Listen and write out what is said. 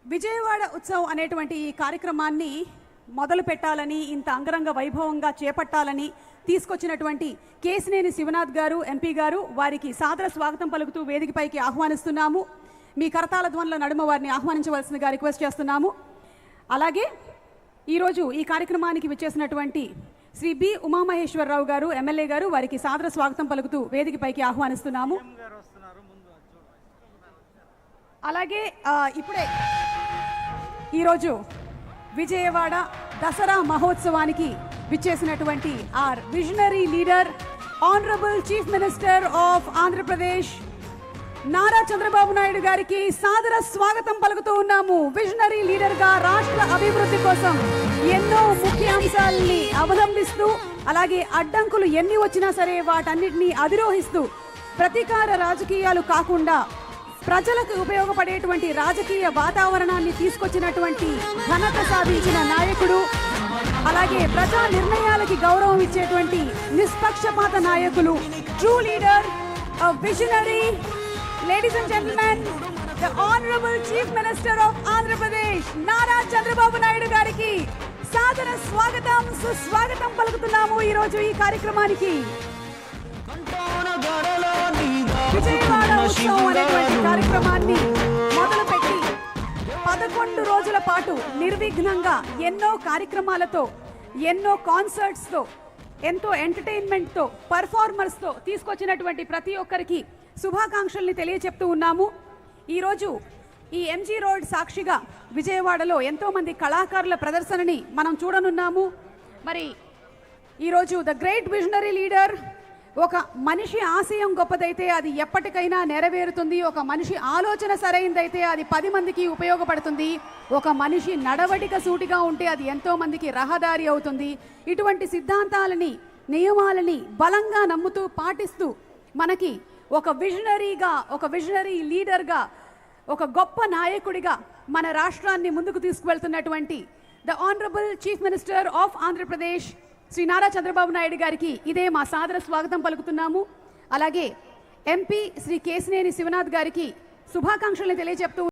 విజయవాడ ఉత్సవం అనేటువంటి ఈ కార్యక్రమాన్ని మొదలు పెట్టాలని, ఇంత అంగరంగ వైభవంగా చేపట్టాలని తీసుకొచ్చినటువంటి కేశినేని శివనాథ్ గారు ఎంపీ గారు, వారికి సాదర స్వాగతం పలుకుతూ వేదికపైకి ఆహ్వానిస్తున్నాము. మీ కరతాళ ధ్వనుల నడుమ వారిని ఆహ్వానించవలసిందిగా రిక్వెస్ట్ చేస్తున్నాము. అలాగే ఈరోజు ఈ కార్యక్రమానికి విచ్చేసినటువంటి శ్రీ బి ఉమామహేశ్వరరావు గారు ఎమ్మెల్యే గారు, వారికి సాదర స్వాగతం పలుకుతూ వేదికపైకి ఆహ్వానిస్తున్నాము. అలాగే ఇప్పుడే ఈరోజు విజయవాడ దసరా మహోత్సవానికి విచ్చేసినటువంటి our visionary leader honourable chief minister of Andhra Pradesh Nara Chandrababu Naidu గారికి సాదర స్వాగతం పలుకుతూ ఉన్నాము. విజనరీ లీడర్గా రాష్ట్ర అభివృద్ధి కోసం ఎన్నో ముఖ్యాంశాలని అవలంబిస్తూ, అలాగే అడ్డంకులు ఎన్ని వచ్చినా సరే వాటన్నిటినీ అధిరోహిస్తూ, ప్రతీకార రాజకీయాలు కాకుండా ప్రజలకు ఉపయోగపడేటువంటి రాజకీయ వాతావరణాన్ని తీసుకొచ్చినటువంటి ఘనత సాధించిన నాయకుడు, అలాగే ప్రజా నిర్ణయాలకి గౌరవం ఇచ్చేటువంటి నిష్పక్షపాత నాయకులు, true leader, visionary, ladies and gentlemen, the honourable chief minister of Andhra Pradesh Nara Chandrababu Naidu గారికి సాదర స్వాగతం సుస్వాగతం పలుకుతున్నాము. ఈరోజు ఈ కార్యక్రమానికి విజయవాడ ఉత్సవం అనేటువంటి కార్యక్రమాన్ని మొదలుపెట్టి 11 రోజుల పాటు నిర్విఘ్నంగా ఎన్నో కార్యక్రమాలతో, ఎన్నో కాన్సర్ట్స్తో, ఎంతో ఎంటర్టైన్మెంట్తో, పర్ఫార్మర్స్తో తీసుకొచ్చినటువంటి ప్రతి ఒక్కరికి శుభాకాంక్షల్ని తెలియచెప్తూ ఉన్నాము. ఈరోజు ఈ ఎంజీ రోడ్ సాక్షిగా విజయవాడలో ఎంతోమంది కళాకారుల ప్రదర్శనని మనం చూడనున్నాము. మరి ఈరోజు ద గ్రేట్ విజనరీ లీడర్, ఒక మనిషి ఆశయం గొప్పదైతే అది ఎప్పటికైనా నెరవేరుతుంది. ఒక మనిషి ఆలోచన సరైనదైతే అది 10 మందికి ఉపయోగపడుతుంది. ఒక మనిషి నడవడిక సూటిగా ఉంటే అది ఎంతో మందికి రహదారి అవుతుంది. ఇటువంటి సిద్ధాంతాలని, నియమాలని బలంగా నమ్ముతూ పాటిస్తూ మనకి ఒక విజనరీగా, ఒక విజనరీ లీడర్గా, ఒక గొప్ప నాయకుడిగా మన రాష్ట్రాన్ని ముందుకు తీసుకువెళ్తున్నటువంటి the honourable chief minister of Andhra Pradesh Shri Nara Chandrababu Naidu గారికి ఇదే మా సాదర స్వాగతం పలుకుతున్నాము. అలాగే ఎంపీ శ్రీ కేశినేని శివనాథ్ గారికి శుభాకాంక్షల్ని తెలియజెప్తూ